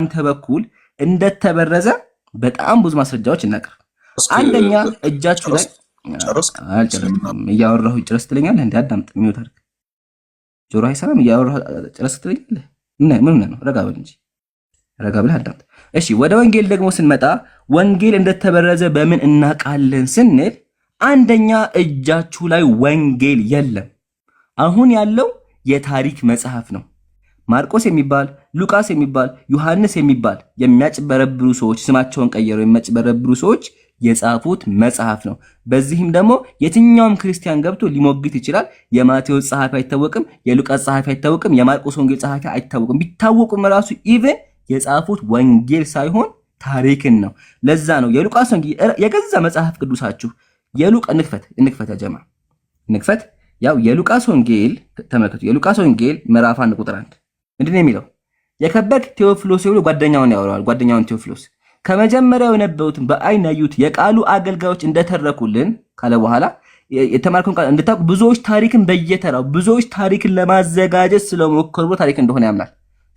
አንተ በኩል እንደተበረዘ በጣም ብዙ ማስረጃዎች እናቀርብ። አንደኛ እጃችሁ ላይ እያወራሁ ጭረስ ትለኛለህ። እንደ አዳምጥ የሚወት አድርግ ጆሮ አይሰራም። እያወራሁ ጭረስ ትለኛለህ። ምን ነው? ረጋ በል እንጂ ረጋ ብለህ አዳምጥ። እሺ ወደ ወንጌል ደግሞ ስንመጣ ወንጌል እንደተበረዘ በምን እናውቃለን ስንል አንደኛ እጃችሁ ላይ ወንጌል የለም። አሁን ያለው የታሪክ መጽሐፍ ነው። ማርቆስ የሚባል ሉቃስ የሚባል ዮሐንስ የሚባል የሚያጭበረብሩ ሰዎች ስማቸውን ቀየረው የሚያጭበረብሩ ሰዎች የጻፉት መጽሐፍ ነው። በዚህም ደግሞ የትኛውም ክርስቲያን ገብቶ ሊሞግት ይችላል። የማቴዎስ ጸሐፊ አይታወቅም፣ የሉቃስ ጸሐፊ አይታወቅም፣ የማርቆስ ወንጌል ጸሐፊ አይታወቅም። ቢታወቁም ራሱ ኢቭን የጻፉት ወንጌል ሳይሆን ታሪክን ነው። ለዛ ነው የሉቃስ ወንጌል የገዛ መጽሐፍ ቅዱሳችሁ እንክፈት ያጀማ እንክፈት። ያው የሉቃስ ወንጌል ተመልከቱ። የሉቃስ ወንጌል ምዕራፍ 1 ቁጥር 1 ምንድን ነው የሚለው? የከበርክ ቴዎፍሎስ ብሎ ጓደኛውን ያወራዋል። ጓደኛውን ቴዎፍሎስ ከመጀመሪያው የነበሩትን በአይን ያዩት የቃሉ አገልጋዮች እንደተረኩልን ካለ በኋላ የተማርከውን ቃል እንድታውቁ ብዙዎች ታሪክን በየተራው ብዙዎች ታሪክን ለማዘጋጀት ስለሞከሩ ታሪክ እንደሆነ ያምናል።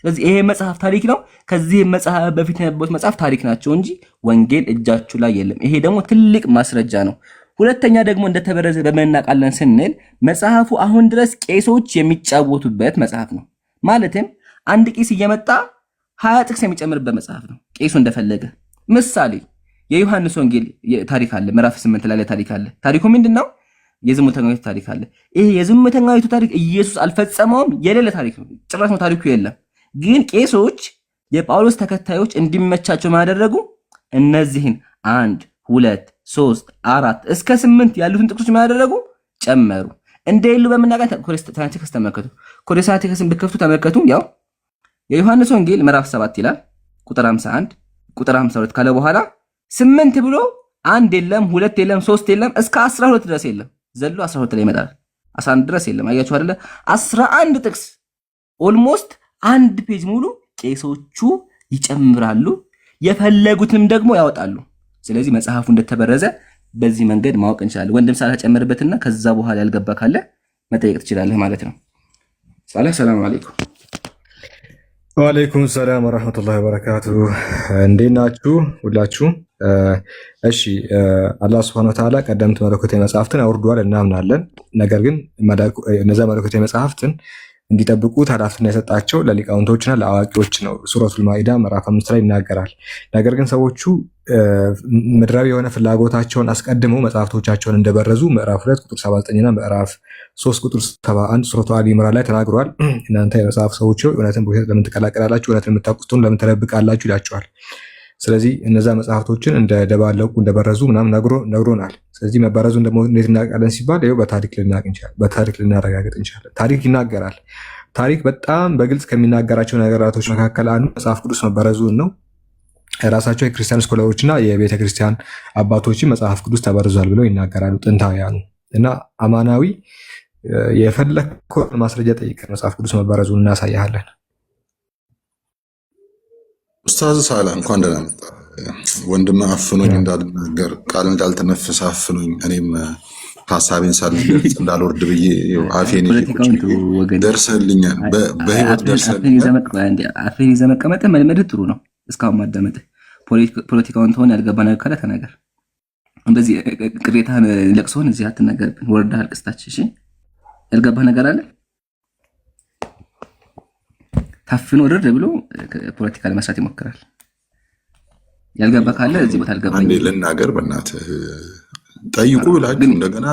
ስለዚህ ይሄ መጽሐፍ ታሪክ ነው። ከዚህ መጽሐፍ በፊት የነበሩት መጽሐፍ ታሪክ ናቸው እንጂ ወንጌል እጃችሁ ላይ የለም። ይሄ ደግሞ ትልቅ ማስረጃ ነው። ሁለተኛ ደግሞ እንደተበረዘ በምን እናውቃለን ስንል መጽሐፉ አሁን ድረስ ቄሶች የሚጫወቱበት መጽሐፍ ነው። ማለትም አንድ ቄስ እየመጣ 20 ጥቅስ የሚጨምርበት መጽሐፍ ነው። ቄሱ እንደፈለገ ምሳሌ የዮሐንስ ወንጌል ታሪክ አለ። ምዕራፍ 8 ላይ ታሪክ አለ። ታሪኩ ምንድነው? የዝሙተኛይቱ ታሪክ አለ። ይሄ የዝሙተኛይቱ ታሪክ ኢየሱስ አልፈጸመውም፣ የሌለ ታሪክ ነው። ጭራሽ ነው ታሪኩ የለም። ግን ቄሶች የጳውሎስ ተከታዮች እንዲመቻቸው ማደረጉ እነዚህን 1 2 3 4 እስከ 8 ያሉትን ጥቅሶች ማደረጉ ጨመሩ። እንደሌሉ በመናገር ኮሪንቲያንስ ተመልከቱ። ኮሪንቲያንስን ብትከፍቱ ተመልከቱ። ያው የዮሐንስ ወንጌል ምዕራፍ 7 ይላል ቁጥር 51 ቁጥር 52 ካለ በኋላ 8 ብሎ 1 የለም 2 የለም 3 የለም እስከ 12 ድረስ የለም። ዘሎ 12 ላይ ይመጣል። 11 ድረስ የለም። አያችሁ አይደለ? 11 ጥቅስ ኦልሞስት 1 ፔጅ ሙሉ ቄሶቹ ይጨምራሉ፣ የፈለጉትንም ደግሞ ያወጣሉ። ስለዚህ መጽሐፉ እንደተበረዘ በዚህ መንገድ ማወቅ እንችላለን። ወንድም ሳላጨምርበትና ከዛ በኋላ ያልገባ ካለ መጠየቅ ትችላለህ ማለት ነው። ሰላም አለይኩም። ወአለይኩም ሰላም ወራህመቱላሂ ወበረካቱ። እንዴት ናችሁ ሁላችሁ? እሺ አላህ Subhanahu Wa Ta'ala ቀደምት መለኮታዊ መጽሐፍትን አውርዷል እናምናለን። ነገር ግን እነዛ መለኮታዊ መጽሐፍትን እንዲጠብቁት ኃላፊነት የሰጣቸው ለሊቃውንቶችና ለአዋቂዎች ነው። ሱረቱል ማኢዳ ምዕራፍ 5 ላይ ይናገራል። ነገር ግን ሰዎቹ ምድራዊ የሆነ ፍላጎታቸውን አስቀድመው መጽሐፍቶቻቸውን እንደበረዙ ምዕራፍ 2 ቁጥር 79 እና ምዕራፍ 3 ቁጥር 71 ሱረቱ አሊ ኢምራን ላይ ተናግሯል። እናንተ የመጽሐፍ ሰዎች እውነትን በውሸት ለምን ትቀላቀላላችሁ? እውነትን የምታውቁትን ለምን ትደብቃላችሁ? ይላቸዋል። ስለዚህ እነዛ መጽሐፍቶችን እንደደባለቁ እንደበረዙ ምናምን ነግሮናል። ስለዚህ መበረዙን ደግሞ እንዴት እናውቃለን ሲባል ይኸው በታሪክ ልናውቅ እንችላለን። በታሪክ ልናረጋግጥ እንችላለን። ታሪክ ይናገራል። ታሪክ በጣም በግልጽ ከሚናገራቸው ነገራቶች መካከል አንዱ መጽሐፍ ቅዱስ መበረዙን ነው። ራሳቸው የክርስቲያን ስኮላሮችና የቤተ ክርስቲያን አባቶችን መጽሐፍ ቅዱስ ተበርዟል ብለው ይናገራሉ ጥንታውያኑ። እና አማናዊ የፈለከውን ማስረጃ ጠይቀን መጽሐፍ ቅዱስ መበረዙን እናሳያለን። ኡስታዝ ሳላ እንኳን ደህና መጣ። ወንድም አፍኖኝ እንዳልናገር ቃል እንዳልተነፍስ አፍኖኝ እኔም ሐሳቤን ሳልገልጽ እንዳልወርድ ብዬ አፌን ደርሰልኛል። በህይወት ደርሰልኛል። አፌን ይዘህ መቀመጥህ መልመድህ ጥሩ ነው። እስካሁን ማዳመጥህ ፖለቲካውን ተሆነ ያልገባ ነገር ካለ ተናገር። እንደዚህ ቅሬታህን ለቅሶህን እዚህ አትናገርብን። ወርደህ አልቅስታች። እሺ ያልገባህ ነገር አለ ታፍኖ ወረደ ብሎ ፖለቲካ ለመስራት ይሞክራል። ያልገባ ካለ እዚህ ቦታ አልገባኝ አንዴ ልናገር በእናትህ ጠይቁ ብላችሁ እንደገና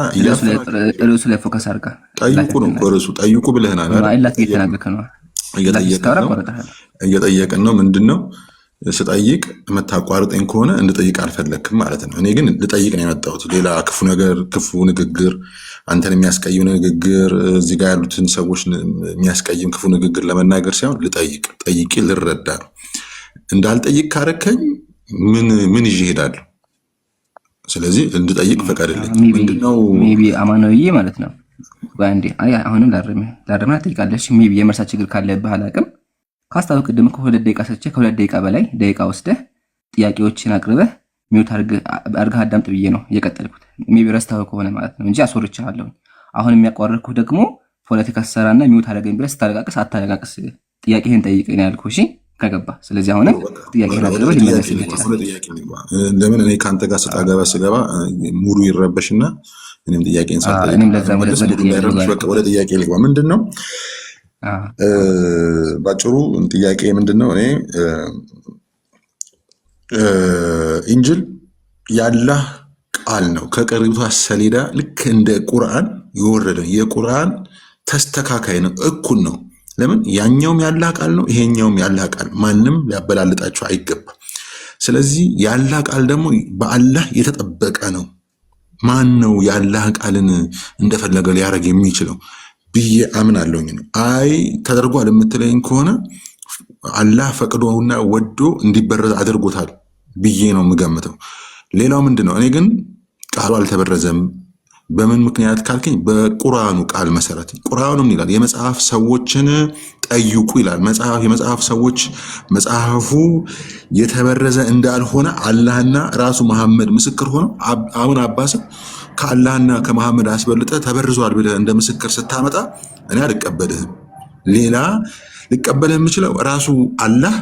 ርዕሱ ላይ ፎከስ አድርጋ ጠይቁ ነው ርዕሱ ጠይቁ ብለህናል አይደል? እየጠየቅን ነው። ምንድነው ስጠይቅ የምታቋርጠኝ ከሆነ እንድጠይቅ አልፈለክም ማለት ነው። እኔ ግን ልጠይቅ ነው የመጣሁት። ሌላ ክፉ ነገር ክፉ ንግግር አንተን የሚያስቀይም ንግግር እዚህ ጋር ያሉትን ሰዎች የሚያስቀይም ክፉ ንግግር ለመናገር ሳይሆን ልጠይቅ ጠይቄ ልረዳ ነው። እንዳልጠይቅ ካረከኝ ምን ይዤ እሄዳለሁ? ስለዚህ እንድጠይቅ ፈቀድልኝ። ምንድነው ሜቢ አማናዊ ማለት ነው። ባንዴ አሁንም ላረም ትጠይቃለሽ። ሜቢ የመርሳት ችግር ካለብህ አላውቅም። ካስታወቅ ቅድም ከሁለት ደቂቃ ሰጥቼ ከሁለት ደቂቃ በላይ ደቂቃ ወስደህ ጥያቄዎችን አቅርበህ ሚውት አድርገህ አዳምጥ ብዬ ነው እየቀጠልኩት። ሜቢ ረስተኸው ከሆነ ማለት ነው እንጂ አስወርቻለሁ። አሁን የሚያቋርጥኩህ ደግሞ ፖለቲካ ሰራና ሚውት አደረገኝ ብለህ ስታለቃቅስ አታለቃቅስ ጥያቄህን ጠይቀኝ ነው ያልኩህ። እሺ ከገባ ስለዚህ አሁንም ጥያቄህን አቅርበህ ሊመለስልህ ይችላል። ለምን እኔ ከአንተ ጋር ስጣ ገባ ስገባ ሙሉ ይረበሽና እኔም ጥያቄን ሳልጠይቅ እኔም ለዛ ወደ ጥያቄ ልግባ። ምንድን ነው ባጭሩ ጥያቄ ምንድን ነው? እኔ ኢንጅል ያላህ ቃል ነው ከቀሪቷ ሰሌዳ ልክ እንደ ቁርአን የወረደ የቁርአን ተስተካካይ ነው፣ እኩል ነው። ለምን ያኛውም ያላህ ቃል ነው፣ ይሄኛውም ያላህ ቃል፣ ማንም ሊያበላልጣቸው አይገባም። ስለዚህ ያላህ ቃል ደግሞ በአላህ የተጠበቀ ነው። ማን ነው ያላህ ቃልን እንደፈለገ ሊያደርግ የሚችለው ብዬ አምናለሁኝ ነው። አይ ተደርጓል የምትለኝ ከሆነ አላህ ፈቅዶና ወዶ እንዲበረዝ አድርጎታል ብዬ ነው የምገምተው። ሌላው ምንድን ነው? እኔ ግን ቃሉ አልተበረዘም። በምን ምክንያት ካልከኝ በቁርአኑ ቃል መሰረት ቁርአኑ ምን ይላል? የመጽሐፍ ሰዎችን ጠይቁ ይላል። የመጽሐፍ ሰዎች መጽሐፉ የተበረዘ እንዳልሆነ አላህና ራሱ መሐመድ ምስክር ሆነው አሁን አባስ ከአላህና ከመሐመድ አስበልጠ ተበርዟል ብለህ እንደ ምስክር ስታመጣ እኔ አልቀበልህም። ሌላ ሊቀበልህ የምችለው ራሱ አላህ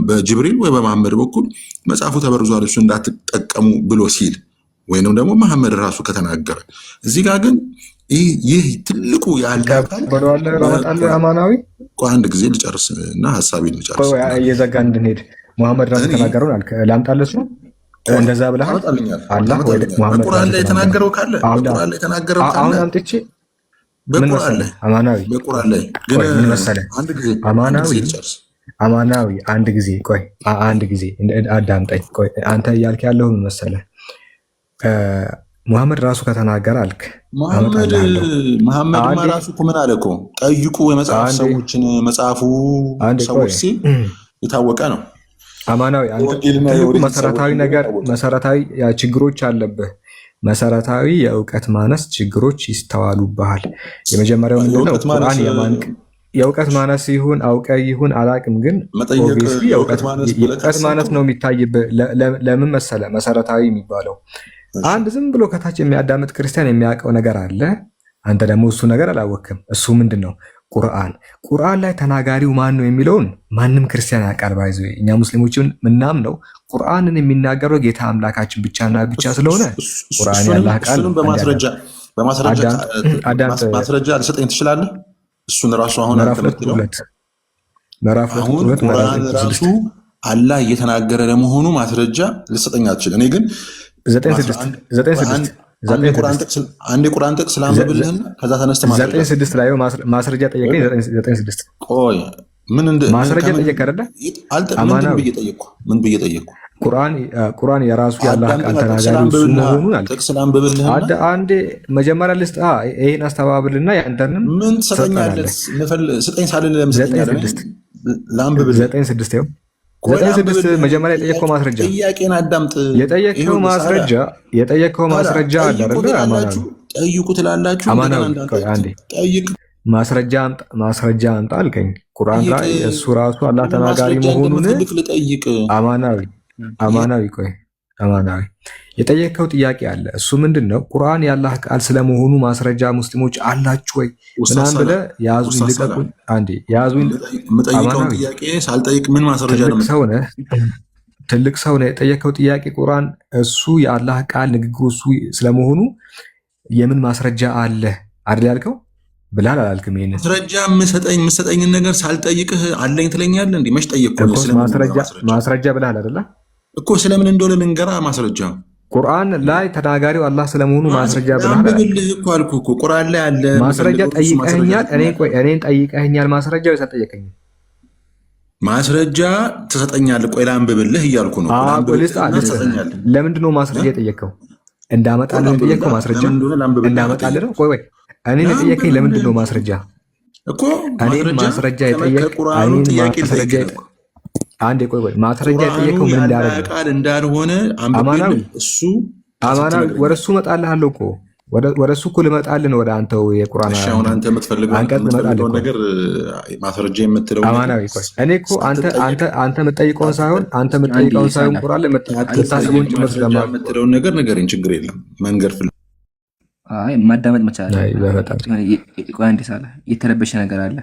በጅብሪል ወይ በመሐመድ በኩል መጽሐፉ ተበርዟል እሱ እንዳትጠቀሙ ብሎ ሲል ወይንም ደግሞ መሐመድ ራሱ ከተናገረ። እዚህ ጋር ግን ይህ ትልቁ አማናዊ አንድ ጊዜ ልጨርስ እና ሀሳቤን ልጨርስ እየዘጋ እንድንሄድ መሐመድ ራሱ ተናገረውን ላምጣለች ነው እንደዛ ብለህ አላህ ወይ መሐመድ ቁርአን ላይ የተናገረው ካለ ቁርአን ላይ የተናገረው ካለ አሁን አምጥቼ በቁርአን ላይ አማናዊ በቁርአን ላይ ግን ምን መሰለህ አንድ ጊዜ አማናዊ አንድ ጊዜ ቆይ አንድ ጊዜ አዳምጠኝ። ቆይ አንተ እያልክ ያለው ምን መሰለህ ሙሐመድ ራሱ ከተናገረ አልክ። መሐመድ ራሱ እኮ ምን አለ እኮ ጠይቁ የመጽሐፍ ሰዎችን መጽሐፉ ሰዎች ሲል የታወቀ ነው። አማናዊ አንተ መሰረታዊ ነገር መሰረታዊ ችግሮች አለብህ። መሰረታዊ የእውቀት ማነስ ችግሮች ይስተዋሉብሃል። የመጀመሪያው ምንድነው? ቁርአን የእውቀት ማነስ ይሁን አውቀ ይሁን አላቅም፣ ግን ኦብቪየስሊ የእውቀት ማነስ ነው የሚታይብህ። ለምን መሰለ መሰረታዊ የሚባለው አንድ ዝም ብሎ ከታች የሚያዳምጥ ክርስቲያን የሚያውቀው ነገር አለ። አንተ ደግሞ እሱ ነገር አላወቅም። እሱ ምንድን ነው? ቁርአን ላይ ተናጋሪው ማን ነው የሚለውን ማንም ክርስቲያን ያውቃል። ባይዞ እኛ ሙስሊሞችን ምናምነው ቁርአንን የሚናገረው ጌታ አምላካችን ብቻና ብቻ ስለሆነ ቁርአን ያላህ ቃል ነው። ማስረጃ ልሰጠኝ ትችላለህ? እሱን ራሱ አሁን ምዕራፍ ቁርአን ራሱ አላህ እየተናገረ ለመሆኑ ማስረጃ ልሰጠኝ አትችል። እኔ ግን 9:6 አንድ የቁርአን ጥቅስ ላንብብልህና ከዛ ተነስተህ 9:6 ላይ ማስረጃ ጠየቀኝ። 9:6 ቆይ ምን እንደ ማስረጃ ጠየቀ አይደለ? ምን ብዬ ጠየቅኩ? ቁርአን የራሱ ያላህ ቃል ተናጋሪ እሱ መሆኑን አለ። ጥቅስ ላንብብልህና አንዴ መጀመሪያ ልስጥ ይሄን አስተባብልና ያንተንም ምን ትሰጠኛለህ? ስጠኝ ሳልል ለምሰጠኛለህ ላንብብልህ 9:6 ይኸው 9:6 መጀመሪያ የጠየቀው ማስረጃ ጥያቄን አዳምጥ። የጠየቀው ማስረጃ አለ አይደል? አማናዊ ጠይቁ ትላላችሁ። አንዴ ጠይቅ ማስረጃ አምጣ አልከኝ። ቁርአን ላይ እሱ ራሱ አላህ ተናጋሪ መሆኑን አማናዊ የጠየቀው ጥያቄ አለ። እሱ ምንድን ነው? ቁርአን ያላህ ቃል ስለመሆኑ ማስረጃ ሙስሊሞች አላችሁ ወይ ምናምን ብለህ ያዙኝ ልቀቁኝ። አንዴ ያዙኝ። የምጠይቀውን ጥያቄ ሳልጠይቅ ምን ማስረጃ ነው? ትልቅ ሰው ነህ። የጠየቀው ጥያቄ ቁርአን እሱ የአላህ ቃል ንግግሩ እሱ ስለመሆኑ የምን ማስረጃ አለ አይደል ያልከው? ብላል አላልክም? ይሄን ማስረጃ የምሰጠኝን ነገር ሳልጠይቅህ አለኝ ትለኛለህ እንዴ? መች ጠየቅኩ? ማስረጃ ብላል አይደለ እኮ ስለምን እንደሆነ ልንገራ። ማስረጃ ቁርአን ላይ ተናጋሪው አላህ ስለመሆኑ ማስረጃ ብለህ አንብብልህ እኮ አልኩህ እኮ ቁርአን ላይ አለ። ማስረጃ ጠይቀኸኛል። እኔን ጠይቀኸኛል። ማስረጃ ይሰጠየቀኝ ማስረጃ ትሰጠኛለህ። ቆይ ላንብብልህ እያልኩ ነው። ለምንድን ነው ማስረጃ የጠየቀው? እንዳመጣልህ ነው የጠየቀው። ማስረጃ እንዳመጣልህ ነው። ቆይ እኔን የጠየቀኝ ለምንድን ነው ማስረጃ እኮ? ማስረጃ የጠየቀ አንዴ ቆይ ማስረጃ የጠየቀው ምን እንዳደረገ ቃል እንዳልሆነ አማናዊ እሱ አማናዊ ወደ እሱ እመጣልሃለሁ እኮ ወደ እሱ እኮ ልመጣልህ ነው። ወደ አንተው የቁርአን አሁን አንተ የምትፈልገው ነገር ማስረጃ የምትለው አማናዊ ቆይ እኔ እኮ አንተ የምትጠይቀውን ሳይሆን ቁርአን ላይ የምታስበውን ጭምር ስለማትለውን ነገር ንገረኝ። ችግር የለም መንገር ማዳመጥ መቻል። ቆይ አንዴ ሳለ የተረበሸ ነገር አለ።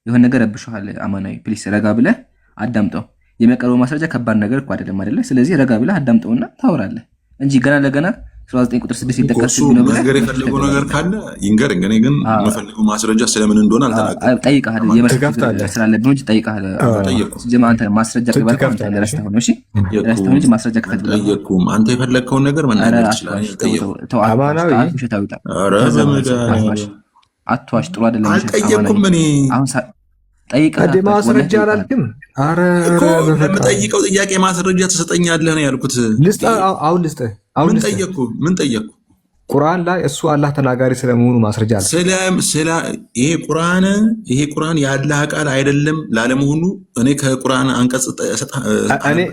የሆነ ነገር ረብሻል አማናዊ ፕሊስ ረጋ ብለህ አዳምጠው። የሚያቀርበው ማስረጃ ከባድ ነገር እኮ አይደለም አይደለ? ስለዚህ ረጋ ብለህ አዳምጠውና ታወራለህ እንጂ ገና ለገና 19 ቁጥር 6 ይጠቀስ ነው ነገር የፈለገው ነገር ካለ ይንገር። እኔ ግን የምፈልገው ማስረጃ ስለምን እንደሆነ አልተናገርኩም። ጠይቀሃል የመስረጃ ስላለብህ እንጂ ጠይቀሃል። ጀማ አንተ ማስረጃ ከበልከው አንተ ለራስህ ነው። እሺ ለራስህ እንጂ ማስረጃ ከፈት ብለህ ጠይቀኩም። አንተ የፈለግከውን ነገር መናገር ትችላለህ። ጠይቀው አማናዊ አትዋሽ፣ ጥሩ አይደለም። አልጠየቅኩም እኔ አሁን ጠይቀህ ማስረጃ አላልክም። አረ ለምጠይቀው ጥያቄ ማስረጃ ትሰጠኛለህ ነው ያልኩት። አሁን ልስጥህ። ምን ጠየቅኩ? ቁርአን ላይ እሱ አላህ ተናጋሪ ስለመሆኑ ማስረጃ አለ። ይሄ ቁርአን የአላህ ቃል አይደለም ላለመሆኑ እኔ ከቁርአን አንቀጽ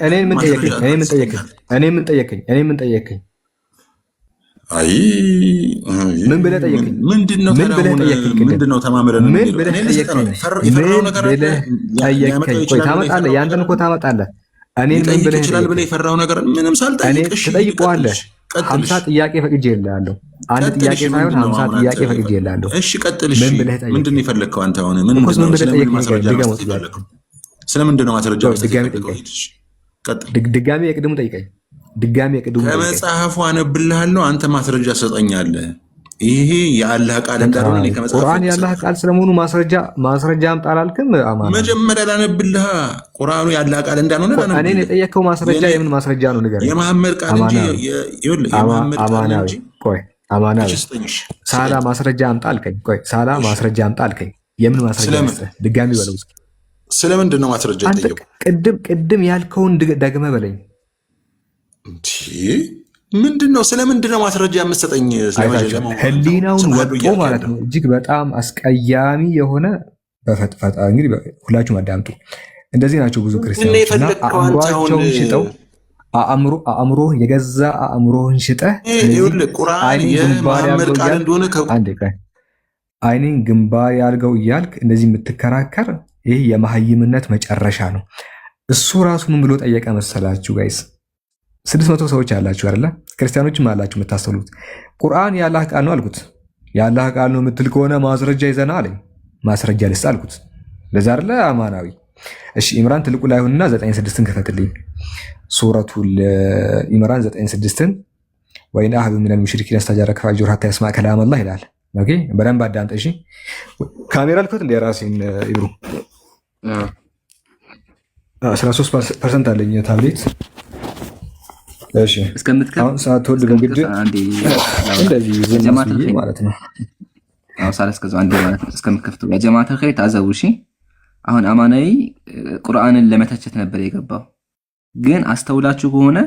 እኔ ምን ጠየቀኝ? አይ ምን ብለህ ጠየቀኝ? ምንድነው ተማምረን ምን ብለህ ጠየቀኝ? ቆይ ታመጣለህ፣ ያንተን እኮ ታመጣለህ። እኔን ምን ብለህ ይችላል ብለህ የፈራው ነገር ምንም ሳልጠይቅሽ ትጠይቀዋለህ። 50 ጥያቄ ፈቅጄልሃለሁ። አንድ ጥያቄ ሳይሆን 50 ጥያቄ ፈቅጄልሃለሁ። እሺ ቀጥል። እሺ ምንድን ነው የፈለግከው አንተ? አሁን ምን ስለምንድን ነው ማስረጃ? ድጋሚ የቅድሙ ጠይቀኝ። ከመጽሐፉ አነብልሃለሁ፣ አንተ ማስረጃ ሰጠኛለህ። ይሄ የአላህ ቃል እንዳልሆነ እኔ ከመጽሐፉ ቁርአን የአላህ ቃል ስለመሆኑ ማስረጃ አምጣ አላልክም? አማና መጀመሪያ ላነብልህ ቁርአኑ የአላህ ቃል እንዳልሆነ ላነብልህ። እኔን የጠየቀው ማስረጃ የምን ማስረጃ ነው? ንገረኝ። የመሐመድ ቃል እንጂ የመሐመድ ቃል እንጂ። ቆይ አማናዊ ሳላ ማስረጃ አምጣ አልከኝ። ቆይ ሳላ ማስረጃ አምጣ አልከኝ። የምን ማስረጃ ነው? ድጋሚ በለው። ስለምንድን ነው ማስረጃ የጠየቀው? ቅድም ያልከውን ደግመህ በለኝ። ምንድን ነው? ስለምንድን ነው ማስረጃ የምትሰጠኝ? ህሊናውን ወጦ ማለት ነው። እጅግ በጣም አስቀያሚ የሆነ በፈጥፈጣ። እንግዲህ ሁላችሁም አዳምጡ። እንደዚህ ናቸው ብዙ ክርስቲያኖች እና አእምሮአቸውን ሽጠው አእምሮህን የገዛ አእምሮህን ሽጠህ አይኔን ግንባር ያልገው እያልክ እንደዚህ የምትከራከር ይህ የመሀይምነት መጨረሻ ነው። እሱ ራሱ ምን ብሎ ጠየቀ መሰላችሁ ጋይስ? 600 ሰዎች ያላችሁ አይደለ? ክርስቲያኖችም አላችሁ የምታስተውሉት። ቁርአን የአላህ ቃል ነው አልኩት። የአላህ ቃል ነው የምትል ከሆነ ማስረጃ ይዘና አለኝ። ማስረጃ ልስጥ አልኩት። ለዛ አይደለ አማናዊ። እሺ ኢምራን ትልቁ ላይ ሆንና 9:6ን ከፈትልኝ። ሱረቱል ኢምራን 9:6ን ወይን አህዱ ሚነል ሙሽሪኪን አስተጃረከ ፈአጅሩ ሐታ ይስማ ከላም አላህ ይላል። ኦኬ በደንብ አዳምጥ። እሺ ካሜራ ልከት እንደ ራሴን ይብሩ 13% አለኝ ታብሌት። እሺ አሁን ሳትወልድ በግድ እንደዚህ ዝም ማለት ነው። አዎ ሳላስ ከዛው አንዴ ማለት ነው። እስከምትከፍቱ ያ ጀማዓተ ኸይር ታዘቡ። እሺ አሁን አማናዊ ቁርአንን ለመተቸት ነበር የገባው፣ ግን አስተውላችሁ ከሆነ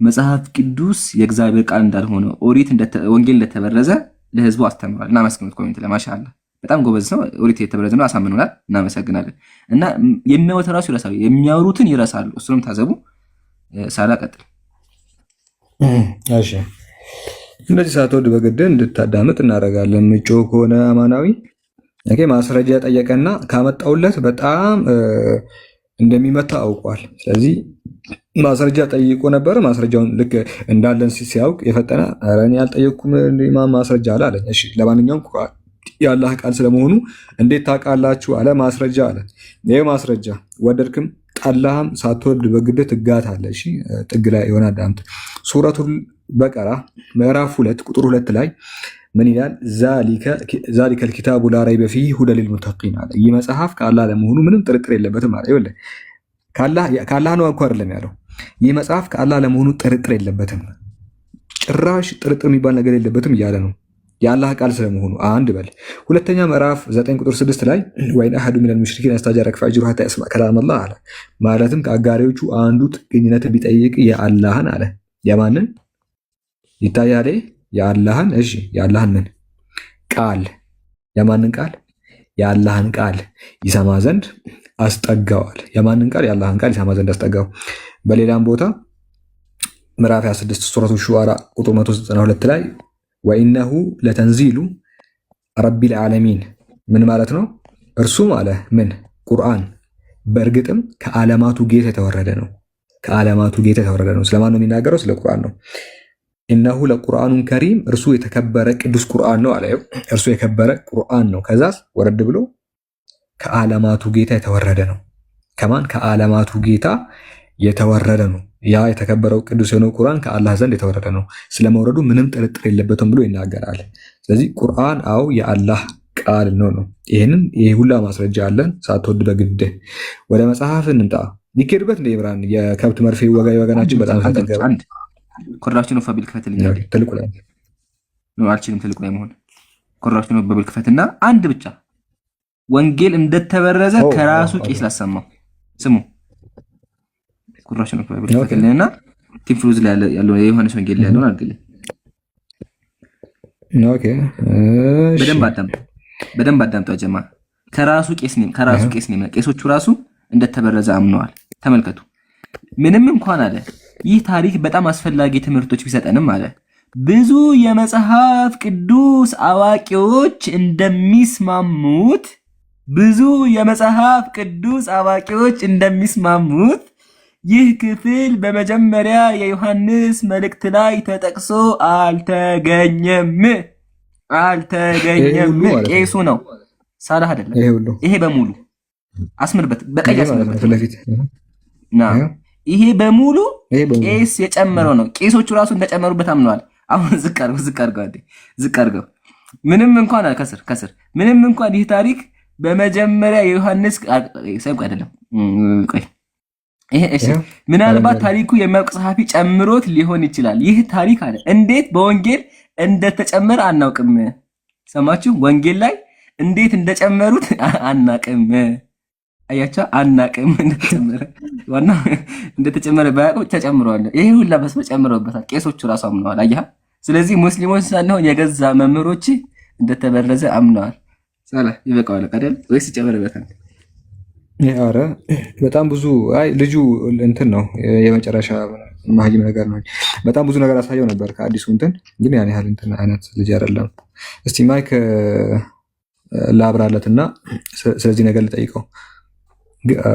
መጽሐፍ ቅዱስ የእግዚአብሔር ቃል እንዳልሆነ ኦሪት ወንጌል እንደተበረዘ ለህዝቡ አስተምሯል። እና መስከምት ኮሜንት ለማሻአላ በጣም ጎበዝ ነው። ኦሪት የተበረዘ ነው፣ አሳምኑናል። እናመሰግናለን። እና የሚያወሩት ራሱ ይረሳሉ፣ የሚያወሩትን ይረሳሉ። እሱንም ታዘቡ። ሳላ ቀጥል። እሺ እንደዚህ ሳትወድ በግድ እንድታዳምጥ እናደርጋለን። ምጮ ከሆነ አማናዊ ማስረጃ ጠየቀና ካመጣውለት በጣም እንደሚመታ አውቋል። ስለዚህ ማስረጃ ጠይቆ ነበር። ማስረጃውን ልክ እንዳለን ሲያውቅ የፈጠነ ኧረ እኔ ያልጠየቅኩም ማስረጃ አለ አለኝ። እሺ ለማንኛውም የአላህ ቃል ስለመሆኑ እንዴት ታውቃላችሁ አለ። ማስረጃ አለ። ይሄ ማስረጃ ወደድክም ጠላህም ሳትወድ በግድ ትጋታለህ። እሺ ጥግ ላይ የሆነ አዳምጥ። ሱረቱል በቀራ ምዕራፍ 2 ቁጥር 2 ላይ ምን ይላል? ዛሊከል ኪታቡ ላ ረይበ ፊህ ሁደል ሊልሙተቂን አለ። ይህ መጽሐፍ ከአላህ ለመሆኑ ምንም ጥርጥር የለበትም አለ። ይኸውልህ ከአላህ ነው እኮ አይደለም ያለው። ይህ መጽሐፍ ከአላህ ለመሆኑ ጥርጥር የለበትም፣ ጭራሽ ጥርጥር የሚባል ነገር የለበትም እያለ ነው። የአላህ ቃል ስለመሆኑ አንድ በል። ሁለተኛ ምዕራፍ 9 ቁጥር 6 ላይ ወይን አሐዱ ሚነል ሙሽሪኪን አስተጃረከ ፈአጅሩሁ ሐታ ይስማ ከላም አላህ አለ። ማለትም ከአጋሪዎቹ አንዱ ጥገኝነትን ቢጠይቅ የአላህን አለ። የማንን ይታያል? የአላህን። እሺ የአላህን ምን ቃል? የማንን ቃል? የአላህን ቃል ይሰማ ዘንድ አስጠጋዋል። የማንን ቃል? የአላህን ቃል ይሰማ ዘንድ አስጠጋው። በሌላም ቦታ ምዕራፍ 26 ሱረቱ ሹዓራ ቁጥር 192 ላይ ወኢነሁ ለተንዚሉ ረቢል ዓለሚን ምን ማለት ነው? እርሱም አለ ምን ቁርአን በእርግጥም ከዓለማቱ ጌታ የተወረደ ነው። ከዓለማቱ ጌታ የተወረደ ነው። ስለማን ነው የሚናገረው? ስለ ቁርአን ነው። ኢነሁ ለቁርአኑን ከሪም እርሱ የተከበረ ቅዱስ ቁርአን ነው አለ። እርሱ የከበረ ቁርአን ነው። ከዛስ ወረድ ብሎ ከዓለማቱ ጌታ የተወረደ ነው። ከማን? ከዓለማቱ ጌታ የተወረደ ነው። ያ የተከበረው ቅዱስ የሆነው ቁርአን ከአላህ ዘንድ የተወረደ ነው። ስለመውረዱ ምንም ጥርጥር የለበትም ብሎ ይናገራል። ስለዚህ ቁርአን አው የአላህ ቃል ነው። ይሄ ሁላ ማስረጃ አለን። ሳትወድ በግድ ወደ መጽሐፍ እንምጣ። ይኬድበት እንደ ኢምራን የከብት መርፌ ወገናችን በጣም ተጠገበ። ኮራችን ነው ፈቢል ክፈትልኝ። ትልቁ ላይ ነው አልችልም። ትልቁ ላይ መሆን ኮራችን ነው በብል ክፈትና አንድ ብቻ ወንጌል እንደተበረዘ ከራሱ ቄስ ላሰማው ስሙ። ኮራችን ነው በብል ክፈትልኝና ቲም ፍሩዝ ላይ ያለው የዮሐንስ ወንጌል ላይ ያለውን አድርግልኝ። ኦኬ በደንብ አዳምጠው ጀማ። ከራሱ ቄስ ነው ቄሶቹ ራሱ እንደተበረዘ አምነዋል። ተመልከቱ። ምንም እንኳን አለ ይህ ታሪክ በጣም አስፈላጊ ትምህርቶች ቢሰጠንም አለ ብዙ የመጽሐፍ ቅዱስ አዋቂዎች እንደሚስማሙት ይህ ክፍል በመጀመሪያ የዮሐንስ መልእክት ላይ ተጠቅሶ አልተገኘም። ቄሱ ነው ሳላህ አይደለም። ይሄ በሙሉ አስምርበት፣ በቀይ አስምርበት። ይሄ በሙሉ ቄስ የጨመረው ነው። ቄሶቹ ራሱ እንደጨመሩበት አምነዋል። አሁን ዝቅ አድርገው ምንም እንኳን ከስር ምንም እንኳን ይህ ታሪክ በመጀመሪያ የዮሐንስ ሰብቅ አይደለም። ቆይ እሺ፣ ምናልባት ታሪኩ የሚያውቅ ጸሐፊ ጨምሮት ሊሆን ይችላል። ይህ ታሪክ አለ እንዴት በወንጌል እንደተጨመረ አናውቅም። ሰማችሁ? ወንጌል ላይ እንዴት እንደጨመሩት አናውቅም። አያቻ አናውቅም እንደተጨመረ ዋና እንደተጨመረ ባያውቁ ተጨምሯል። ይሄ ሁላ በስመ ጨምረውበታል። ቄሶቹ ራሱ አምነዋል። አያህ። ስለዚህ ሙስሊሞች ሳንሆን የገዛ መምህሮች እንደተበረዘ አምነዋል። ሰላ ይበቃዋል አይደል ወይስ ይጨመርበታል? ኧረ በጣም ብዙ ልጁ እንትን ነው የመጨረሻ ማህይም ነገር ነው። በጣም ብዙ ነገር አሳየው ነበር ከአዲሱ እንትን፣ ግን ያን ያህል እንትን አይነት ልጅ አይደለም። እስቲ ማይክ ላብራለትና ስለዚህ ነገር ልጠይቀው።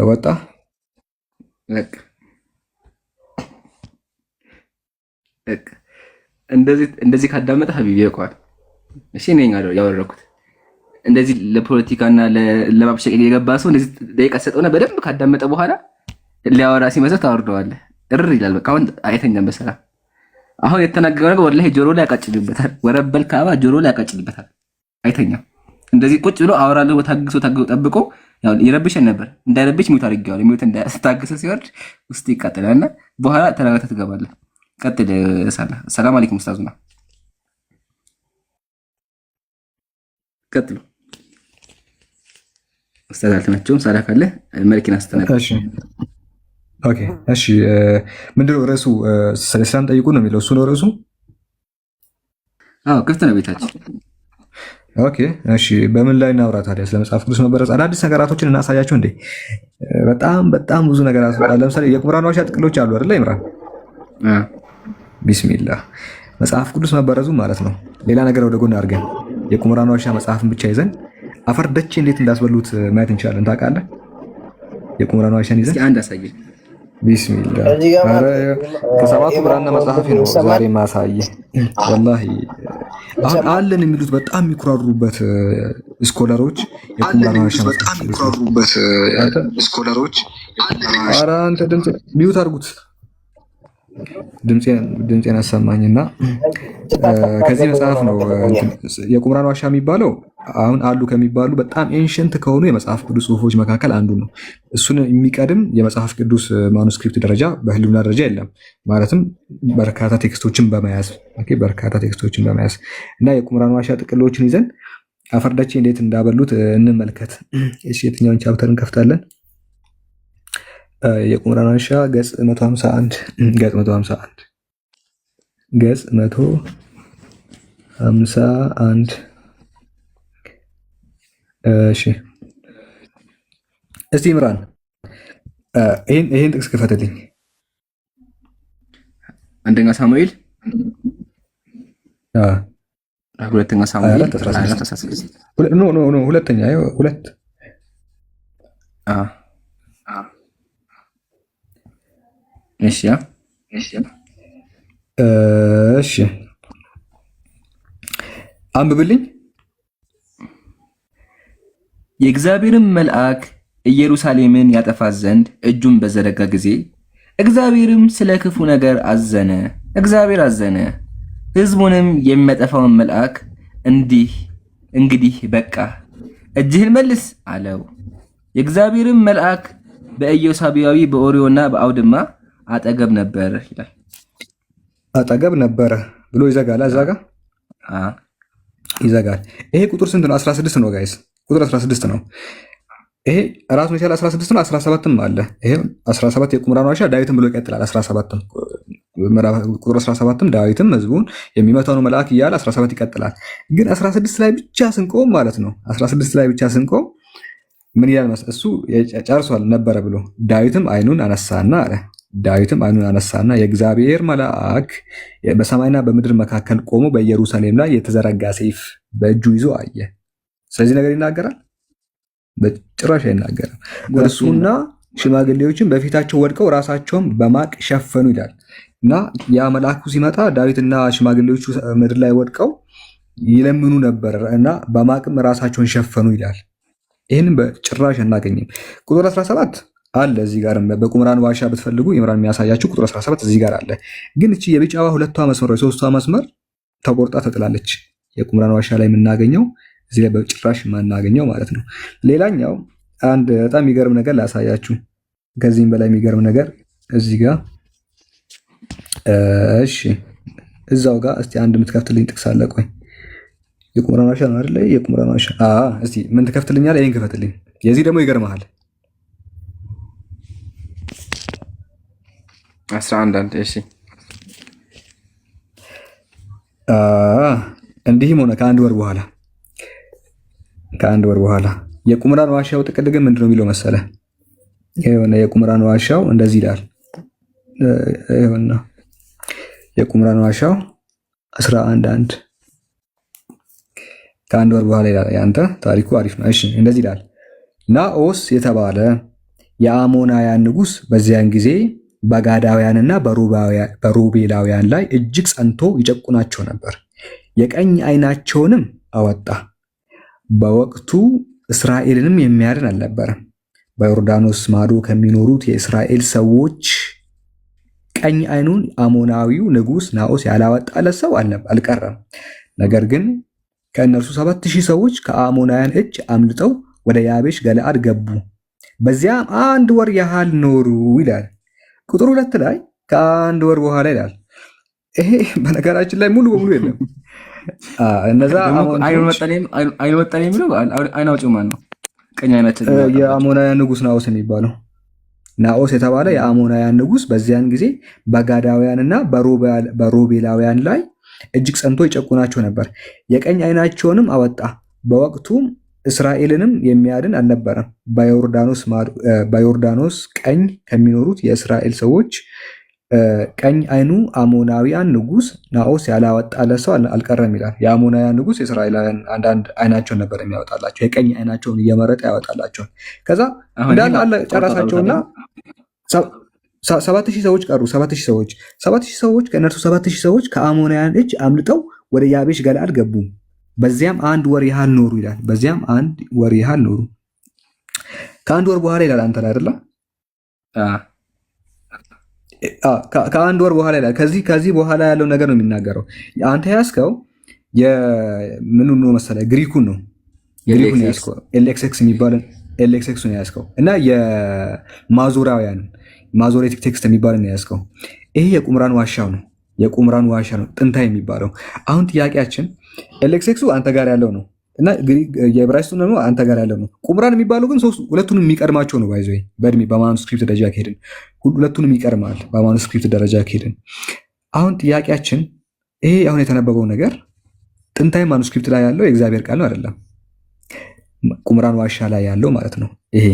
ወጣ እንደዚህ ካዳመጠ ሀቢብ ይበቃዋል። እሺ ነኝ ያወረኩት እንደዚህ ለፖለቲካና ለማብሸቅ የገባ ሰው እንደዚህ ደቂቃ ሰጠውና በደንብ ካዳመጠ በኋላ ሊያወራ ሲመሰት ታወርደዋለህ። እርር ይላል። በቃ አሁን አይተኛም በሰላም። አሁን የተናገረው ነገር ወላሂ ጆሮ ላይ ያቃጭልበታል። ወረበል ካባ ጆሮ ላይ ያቃጭልበታል። አይተኛም። እንደዚህ ቁጭ ብሎ አወራለሁ ታግሶ ጠብቆ ያው ይረብሸን ነበር። እንዳይረብሽ ሚውት አድርጌዋለሁ። ሚውት እንዳያስታግሰ ሲወርድ ውስጥ ይቃጠላልና በኋላ ተረጋግተህ ትገባለህ። ቀጥል። ሰላም አለይኩም ኡስታዙና ቀጥሉ። ኡስታዝ አልተመቸውም። ሰላም ካለ መልኪን አስተናግድ። እሺ ኦኬ እሺ። ምንድነው ርዕሱ? ስለ እስላም ጠይቁ ነው የሚለው እሱ ነው ርዕሱ። አዎ ክፍት ነው ቤታችን። ኦኬ እሺ። በምን ላይ እናውራ ታዲያ? ስለ መጽሐፍ ቅዱስ መበረዝ አዳዲስ ነገራቶችን እናሳያቸው እንዴ? በጣም ብዙ ነገራት። ለምሳሌ የቁምራን ዋሻ ጥቅሎች አሉ አይደል ኢምራን? ቢስሚላህ መጽሐፍ ቅዱስ መበረዙ ማለት ነው። ሌላ ነገር ወደ ጎን አድርገን የቁምራን ዋሻ መጽሐፍን ብቻ ይዘን አፈር ደቼ እንዴት እንዳስበሉት ማየት እንችላለን። ታውቃለህ? የቁምራን ዋሻን ይዘን አንድ አሳየኝ። ቢስሚላህ ከሰባቱ ብራና መጽሐፍ ነው ዛሬ ማሳየ። ወላሂ አሁን አለን የሚሉት በጣም የሚኩራሩበት ስኮለሮች የቁምራን ዋሻ በጣም የሚኩራሩበት ስኮለሮች። ኧረ አንተ ድምጽ ሚውት አድርጉት። ድምፄን አሰማኝና ከዚህ መጽሐፍ ነው የቁምራን ዋሻ የሚባለው። አሁን አሉ ከሚባሉ በጣም ኤንሸንት ከሆኑ የመጽሐፍ ቅዱስ ጽሁፎች መካከል አንዱ ነው። እሱን የሚቀድም የመጽሐፍ ቅዱስ ማኑስክሪፕት ደረጃ በህልውና ደረጃ የለም። ማለትም በርካታ ቴክስቶችን በመያዝ እና የቁምራን ዋሻ ጥቅሎችን ይዘን አፈርዳቼ እንዴት እንዳበሉት እንመልከት። እሺ የትኛውን ቻፕተር እንከፍታለን? የቁምራን ዋሻ ገጽ 151 እሺ እስቲ ኢምራን ይሄን ጥቅስ ክፈትልኝ። አንደኛ ሳሙኤል ሁለተኛ ሳሙኤል ሁለተኛ ሁለት እሺ አንብብልኝ። የእግዚአብሔርም መልአክ ኢየሩሳሌምን ያጠፋት ዘንድ እጁን በዘረጋ ጊዜ እግዚአብሔርም ስለ ክፉ ነገር አዘነ። እግዚአብሔር አዘነ። ሕዝቡንም የሚያጠፋውን መልአክ እንግዲህ በቃ እጅህን መልስ አለው። የእግዚአብሔርም መልአክ በኢዮሳብያዊ በኦርዮና በአውድማ አጠገብ ነበር ይላል። አጠገብ ነበረ ብሎ ይዘጋል። እዛ ጋ ይዘጋል። ይሄ ቁጥር ስንት ነው? 16 ነው ጋይስ፣ ቁጥር 16 ነው። ይሄ ራሱን የቻለ 16 ነው። 17ም አለ። ይሄ 17 የቁምራን ዋሻ ዳዊትም ብሎ ይቀጥላል። 17ም ቁጥር 17ም ዳዊትም ህዝቡን የሚመታው መልአክ እያለ 17 ይቀጥላል። ግን 16 ላይ ብቻ ስንቆም ማለት ነው 16 ላይ ብቻ ስንቆም ምን ይላል? እሱ ጨርሷል ነበረ ብሎ ዳዊትም አይኑን አነሳና አለ። ዳዊትም አይኑን አነሳና የእግዚአብሔር መልአክ በሰማይና በምድር መካከል ቆሞ በኢየሩሳሌም ላይ የተዘረጋ ሰይፍ በእጁ ይዞ አየ። ስለዚህ ነገር ይናገራል? በጭራሽ አይናገርም። እርሱና ሽማግሌዎችን በፊታቸው ወድቀው ራሳቸውን በማቅ ሸፈኑ ይላል። እና ያ መልአኩ ሲመጣ ዳዊትና ሽማግሌዎቹ ምድር ላይ ወድቀው ይለምኑ ነበር እና በማቅም ራሳቸውን ሸፈኑ ይላል። ይህንን በጭራሽ አናገኝም። ቁጥር 17 አለ እዚህ ጋር በቁምራን ዋሻ ብትፈልጉ ይምራን የሚያሳያችሁ ቁጥር 17 እዚህ ጋር አለ። ግን እቺ የቢጫዋ ሁለቷ መስመር ወይ ሶስቷ መስመር ተቆርጣ ተጥላለች። የቁምራን ዋሻ ላይ የምናገኘው እዚህ ላይ በጭራሽ የማናገኘው ማለት ነው። ሌላኛው አንድ በጣም የሚገርም ነገር ላሳያችሁ። ከዚህም በላይ የሚገርም ነገር እዚህ ጋር እሺ፣ እዛው ጋር እስቲ አንድ የምትከፍትልኝ ጥቅስ አለ። ቆይ የቁምራን ዋሻ ነው አይደል? የቁምራን ዋሻ እስቲ ምን ትከፍትልኛለህ? ይሄን ክፈትልኝ። የዚህ ደግሞ ይገርምሃል 11 እሺ። እንዲህም ሆነ ከአንድ ወር በኋላ የቁምራን ዋሻው ጥቅል ግን ምንድነው የሚለው መሰለ? የሆነ የቁምራን ዋሻው እንደዚህ ይላል። ይሄውና የቁምራን ዋሻው 11 ከአንድ ወር በኋላ ይላል። ያንተ ታሪኩ አሪፍ ነው። እሺ እንደዚህ ይላል። ናኦስ የተባለ የአሞናውያን ንጉሥ በዚያን ጊዜ በጋዳውያንና በሮቤላውያን ላይ እጅግ ጸንቶ ይጨቁናቸው ነበር። የቀኝ ዓይናቸውንም አወጣ። በወቅቱ እስራኤልንም የሚያድን አልነበረም። በዮርዳኖስ ማዶ ከሚኖሩት የእስራኤል ሰዎች ቀኝ ዓይኑን አሞናዊው ንጉሥ ናኦስ ያላወጣለት ሰው አልቀረም። ነገር ግን ከእነርሱ 7000 ሰዎች ከአሞናውያን እጅ አምልጠው ወደ ያቤሽ ገለአድ ገቡ። በዚያም 1 ወር ያህል ኖሩ ይላል። ቁጥር 2 ላይ ከ1 ወር በኋላ ይላል። ይሄ በነገራችን ላይ ሙሉ በሙሉ የለም። እነዛ አይኑ መጣን የሚለው አይን አውጪው ማን ነው? ቀኝ አይናችን የአሞናውያን ንጉሥ ናኦስ የሚባለው ናኦስ የተባለ የአሞናውያን ንጉሥ በዚያን ጊዜ በጋዳውያንና በሮቤላውያን ላይ እጅግ ጸንቶ ይጨቁናቸው ነበር። የቀኝ ዓይናቸውንም አወጣ። በወቅቱም እስራኤልንም የሚያድን አልነበረም። በዮርዳኖስ ቀኝ ከሚኖሩት የእስራኤል ሰዎች ቀኝ ዓይኑ አሞናውያን ንጉሥ ናኦስ ያላወጣለት ሰው አልቀረም ይላል። የአሞናውያን ንጉሥ የእስራኤላውያን አንዳንድ ዓይናቸውን ነበር የሚያወጣላቸው። የቀኝ ዓይናቸውን እየመረጠ ያወጣላቸውን። ከዛ እንዳለ ጨረሳቸውና 7000 ሰዎች ቀሩ። 7000 ሰዎች ከእነርሱ 7000 ሰዎች ከአሞናውያን እጅ አምልጠው ወደ ያቤሽ ገለአድ ገቡ። በዚያም 1 ወር ያህል ኖሩ ይላል። በዚያም 1 ወር ያህል ኖሩ። ከ1 ወር በኋላ ይላል። አንተ ላይ አይደለ? ከ1 ወር በኋላ ይላል። ከዚህ በኋላ ያለው ነገር ነው የሚናገረው። አንተ ያዝከው የምኑ ነው መሰለህ? ግሪኩን ነው። ግሪኩን ያዝከው ኤልኤክስኤክስ የሚባልን ኤልኤክስኤክስ ነው ያዝከው እና የማዞራውያን ማዞሬቲክ ቴክስት የሚባልን ነው ያዝከው። ይሄ የቁምራን ዋሻው ነው። የቁምራን ዋሻ ነው ጥንታዊ የሚባለው። አሁን ጥያቄያችን ኤልኤክስኤክሱ አንተ ጋር ያለው ነው እና የዕብራይስጡ ደግሞ አንተ ጋር ያለው ነው። ቁምራን የሚባለው ግን ሁለቱንም የሚቀድማቸው ነው። ባይዘይ በእድሜ በማኑስክሪፕት ደረጃ ከሄድን ሁለቱንም ይቀድማል። በማኑስክሪፕት ደረጃ ከሄድን አሁን ጥያቄያችን ይሄ አሁን የተነበበው ነገር ጥንታዊ ማኑስክሪፕት ላይ ያለው የእግዚአብሔር ቃል ነው አይደለም? ቁምራን ዋሻ ላይ ያለው ማለት ነው። ይሄ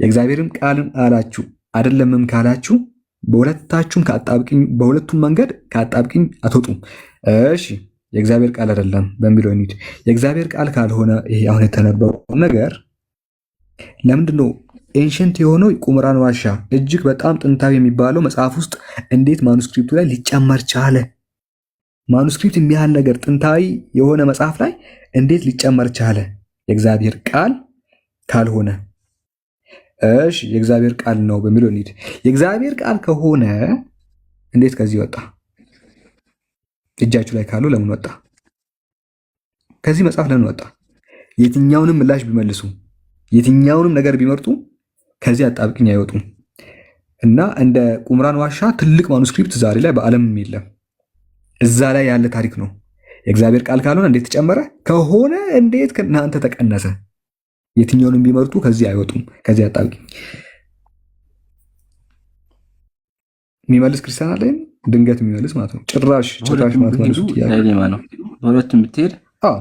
የእግዚአብሔርን ቃልም አላችሁ አይደለምም ካላችሁ በሁለቱም መንገድ ከአጣብቅኝ አትወጡም። እሺ የእግዚአብሔር ቃል አይደለም በሚለው እንሂድ። የእግዚአብሔር ቃል ካልሆነ ይሄ አሁን የተነበበው ነገር ለምንድን ነው ኤንሸንት የሆነው ቁምራን ዋሻ እጅግ በጣም ጥንታዊ የሚባለው መጽሐፍ ውስጥ እንዴት ማኑስክሪፕቱ ላይ ሊጨመር ቻለ? ማኑስክሪፕት የሚያህል ነገር ጥንታዊ የሆነ መጽሐፍ ላይ እንዴት ሊጨመር ቻለ? የእግዚአብሔር ቃል ካልሆነ እሺ የእግዚአብሔር ቃል ነው በሚለው እንሂድ። የእግዚአብሔር ቃል ከሆነ እንዴት ከዚህ ወጣ? እጃችሁ ላይ ካለው ለምን ወጣ? ከዚህ መጽሐፍ ለምን ወጣ? የትኛውንም ምላሽ ቢመልሱ የትኛውንም ነገር ቢመርጡ ከዚህ አጣብቅኝ አይወጡም። እና እንደ ቁምራን ዋሻ ትልቅ ማኑስክሪፕት ዛሬ ላይ በዓለም የለም። እዛ ላይ ያለ ታሪክ ነው። የእግዚአብሔር ቃል ካልሆነ እንዴት ተጨመረ? ከሆነ እንዴት ከእናንተ ተቀነሰ? የትኛውንም ቢመርጡ ከዚህ አይወጡም። ከዚህ አጣብቅኝ የሚመልስ ክርስቲያን አለ? ድንገት የሚመልስ ማለት ነው። ጭራሽ ማለት ነው። በሁለቱም ብትሄድ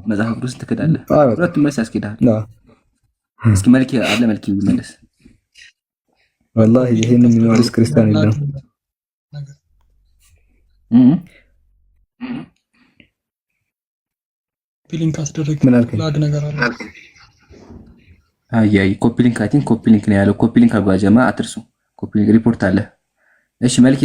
መጽሐፍ ቅዱስ ትክዳለህ። ሁለቱም መልስ ያስኬዳል። እስኪ መልክ አለ መልክ ይመለስ። ወላሂ ይሄንን የሚመልስ ክርስቲያን የለም። ሊንክ አስደረግ ላግ ነገር አለ። አይ ኮፒ ሊንክ ነው ያለው። ኮፒ ሊንክ አጓጀማ አትርሱ። ኮፒ ሊንክ ሪፖርት አለ። እሺ መልክ